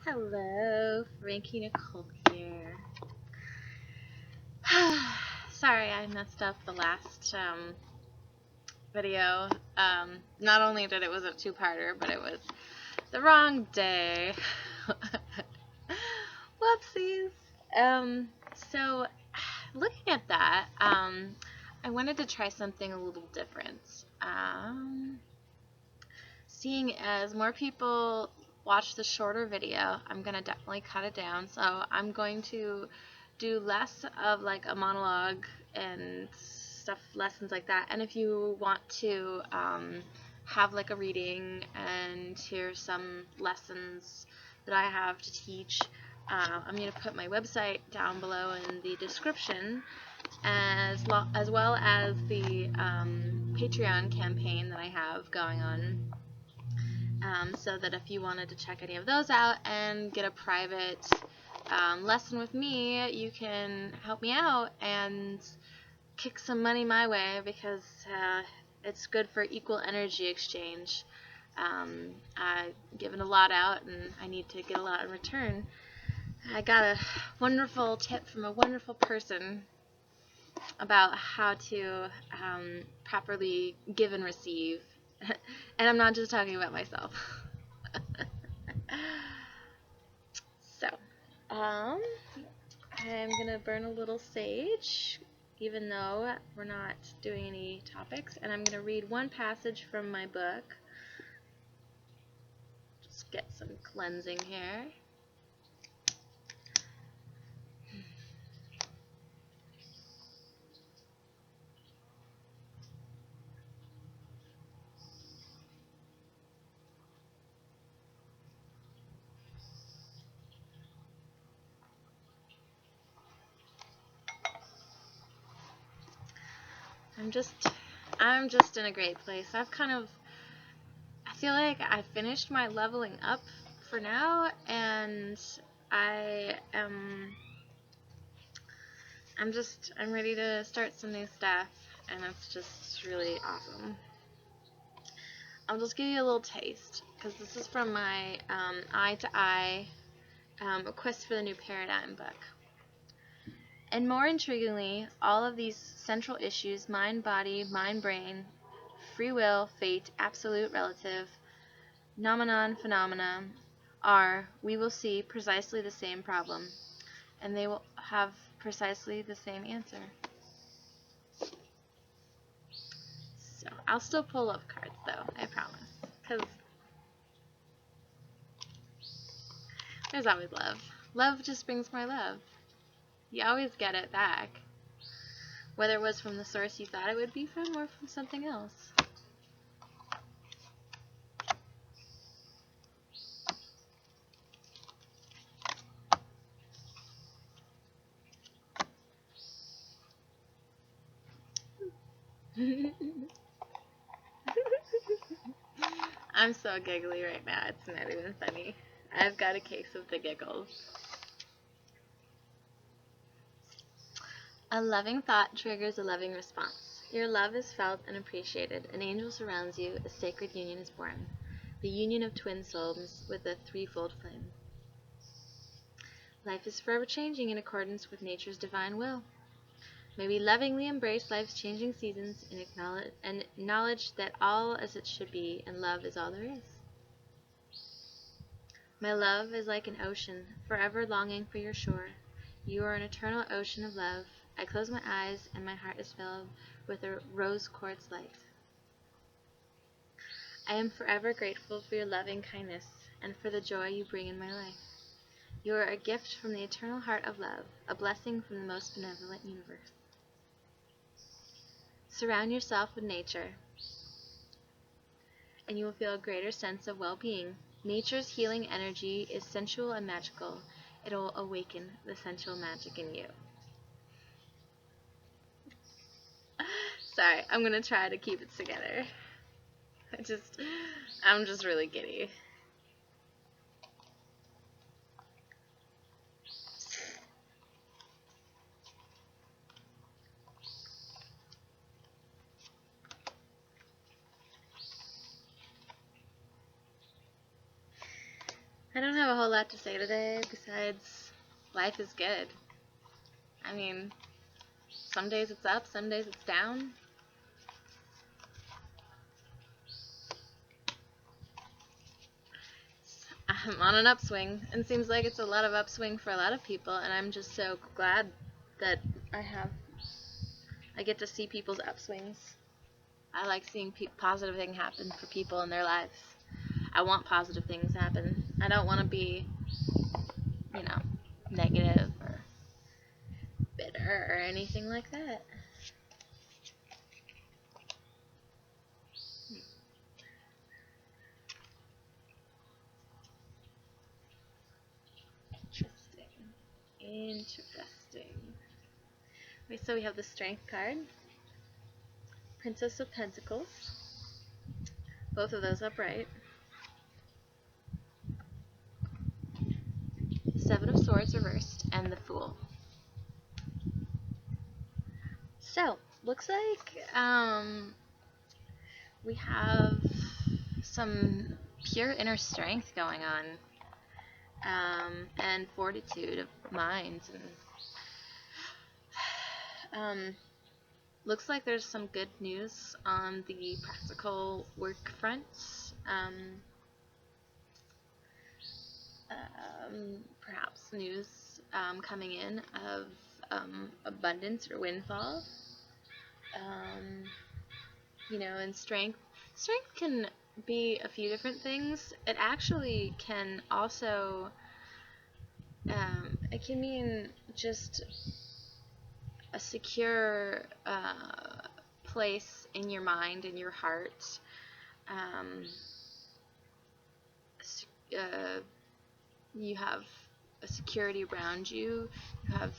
Hello, Frankie Nicole here. Sorry, I messed up the last video. Not only did it was a two-parter, but it was the wrong day. Whoopsies. So looking at that, I wanted to try something a little different. Seeing as more people watch the shorter video, I'm going to definitely cut it down. So I'm going to do less of like a monologue and stuff, lessons like that. And if you want to have like a reading and hear some lessons that I have to teach, I'm going to put my website down below in the description, as well as the Patreon campaign that I have going on. So that if you wanted to check any of those out and get a private lesson with me, you can help me out and kick some money my way, because it's good for equal energy exchange. I've given a lot out and I need to get a lot in return. I got a wonderful tip from a wonderful person about how to properly give and receive. And I'm not just talking about myself. So, I'm gonna burn a little sage, even though we're not doing any topics, and I'm gonna read one passage from my book. Just get some cleansing here. I'm just in a great place. I feel like I finished my leveling up for now, and I am, I'm ready to start some new stuff, and it's just really awesome. I'll just give you a little taste, because this is from my Eye to Eye, A Quest for the New Paradigm book. And more intriguingly, all of these central issues, mind, body, mind, brain, free will, fate, absolute, relative, noumenon, phenomena, are, we will see, precisely the same problem, and they will have precisely the same answer. So, I'll still pull love cards, though, I promise, because there's always love. Love just brings more love. You always get it back, whether it was from the source you thought it would be from or from something else. I'm so giggly right now, it's not even funny. I've got a case of the giggles. A loving thought triggers a loving response. Your love is felt and appreciated. An angel surrounds you. A sacred union is born. The union of twin souls with a threefold flame. Life is forever changing in accordance with nature's divine will. May we lovingly embrace life's changing seasons and acknowledge that all as it should be, and love is all there is. My love is like an ocean, forever longing for your shore. You are an eternal ocean of love. I close my eyes, and my heart is filled with a rose quartz light. I am forever grateful for your loving kindness and for the joy you bring in my life. You are a gift from the eternal heart of love, a blessing from the most benevolent universe. Surround yourself with nature, and you will feel a greater sense of well-being. Nature's healing energy is sensual and magical. It will awaken the sensual magic in you. Sorry, I'm going to try to keep it together. I'm just really giddy. don't have a whole lot to say today besides life is good. I mean, some days it's up, some days it's down. I'm on an upswing, and seems like it's a lot of upswing for a lot of people, and I'm just so glad that I get to see people's upswings. I like seeing positive things happen for people in their lives. I want positive things to happen. I don't want to be, negative or bitter or anything like that. Interesting. Okay, so we have the Strength card, Princess of Pentacles, both of those upright, Seven of Swords reversed, and the Fool. So, looks like we have some pure inner strength going on, and fortitude of mind, and looks like there's some good news on the practical work front. Perhaps news coming in of abundance or windfall. And strength can be a few different things. It actually can also it can mean just a secure place in your mind, in your heart. You have a security around you. You have,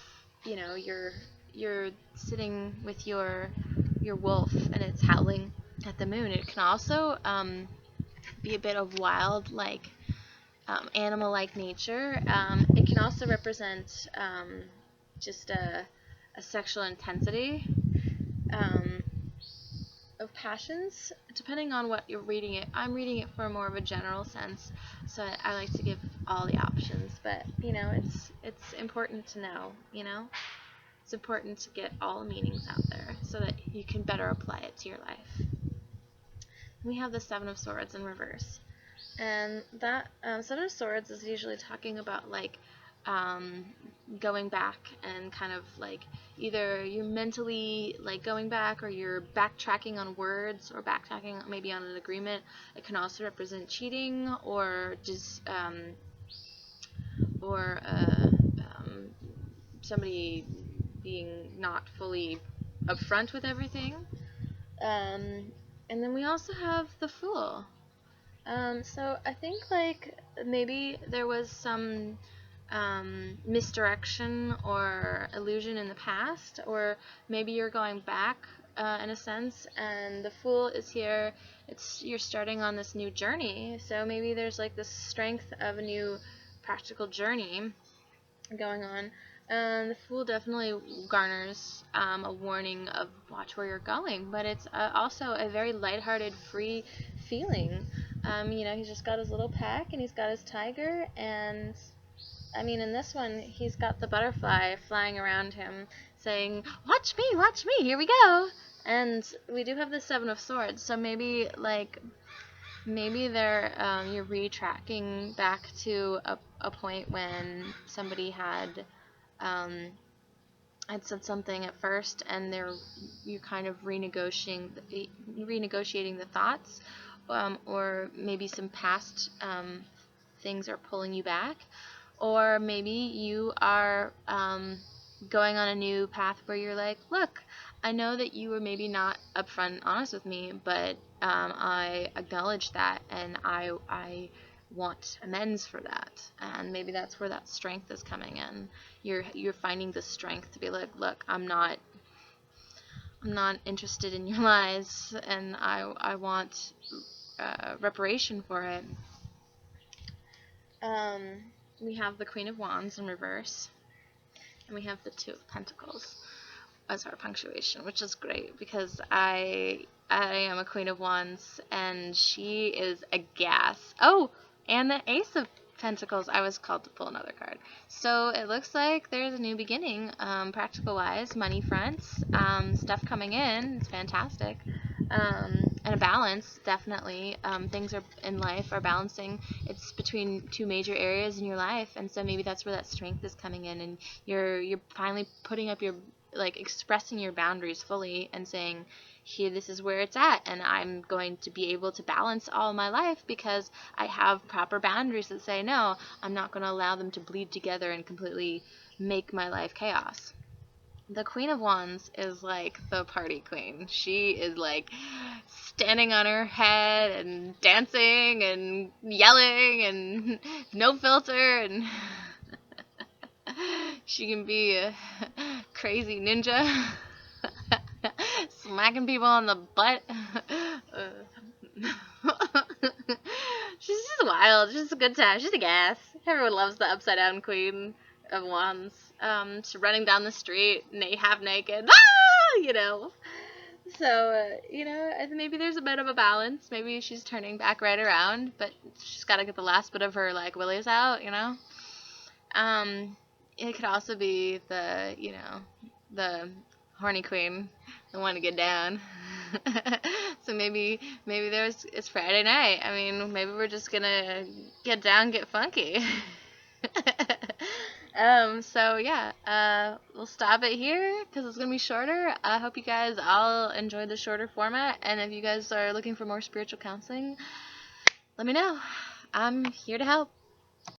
you're sitting with your wolf and it's howling at the moon. It can also be a bit of wild, animal-like nature. It can also represent just a sexual intensity of passions, depending on what you're reading it. I'm reading it for more of a general sense, so I like to give all the options, but it's important to know, it's important to get all the meanings out there so that you can better apply it to your life. We have the Seven of Swords in reverse, and that Seven of Swords is usually talking about going back and kind of either you're mentally going back, or you're backtracking on words, or backtracking maybe on an agreement. It can also represent cheating, or just somebody being not fully upfront with everything. And then we also have the Fool. So I think maybe there was some misdirection or illusion in the past, or maybe you're going back in a sense, and the Fool is here. You're starting on this new journey, so maybe there's this strength of a new practical journey going on. And the Fool definitely garners a warning of watch where you're going, but it's also a very lighthearted, free feeling. He's just got his little pack, and he's got his tiger, and in this one, he's got the butterfly flying around him, saying, watch me, here we go. And we do have the Seven of Swords, so maybe you're retracking back to a point when somebody had said something at first, and you're kind of renegotiating the thoughts, or maybe some past things are pulling you back, or maybe you are going on a new path where you're like, look, I know that you were maybe not upfront and honest with me, but I acknowledge that, and I want amends for that. And maybe that's where that strength is coming in. You're finding the strength to be like, look, I'm not interested in your lies, and I want reparation for it. We have the Queen of Wands in reverse, and we have the Two of Pentacles as our punctuation, which is great because I am a Queen of Wands, and she is a gas. Oh, and the Ace of Pentacles, I was called to pull another card. So it looks like there's a new beginning, practical wise, money fronts, stuff coming in. It's fantastic. And a balance, definitely. Things are in life are balancing. It's between two major areas in your life, and so maybe that's where that strength is coming in, and you're finally putting up your, like, expressing your boundaries fully and saying, here, this is where it's at, and I'm going to be able to balance all my life because I have proper boundaries that say, no, I'm not going to allow them to bleed together and completely make my life chaos. The Queen of Wands is like the party queen. She is like standing on her head and dancing and yelling and no filter, and she can be a crazy ninja. Smacking people on the butt. She's just wild. She's a good time. She's a gas. Everyone loves the upside down Queen of Wands. She's running down the street, half naked. Ah! You know. So, maybe there's a bit of a balance. Maybe she's turning back right around, but she's got to get the last bit of her, like, willies out, It could also be the horny queen, the one to get down. So maybe it's Friday night. I mean, maybe we're just gonna get down, get funky. So yeah, we'll stop it here because it's gonna be shorter. I hope you guys all enjoyed the shorter format, and if you guys are looking for more spiritual counseling, let me know. I'm here to help.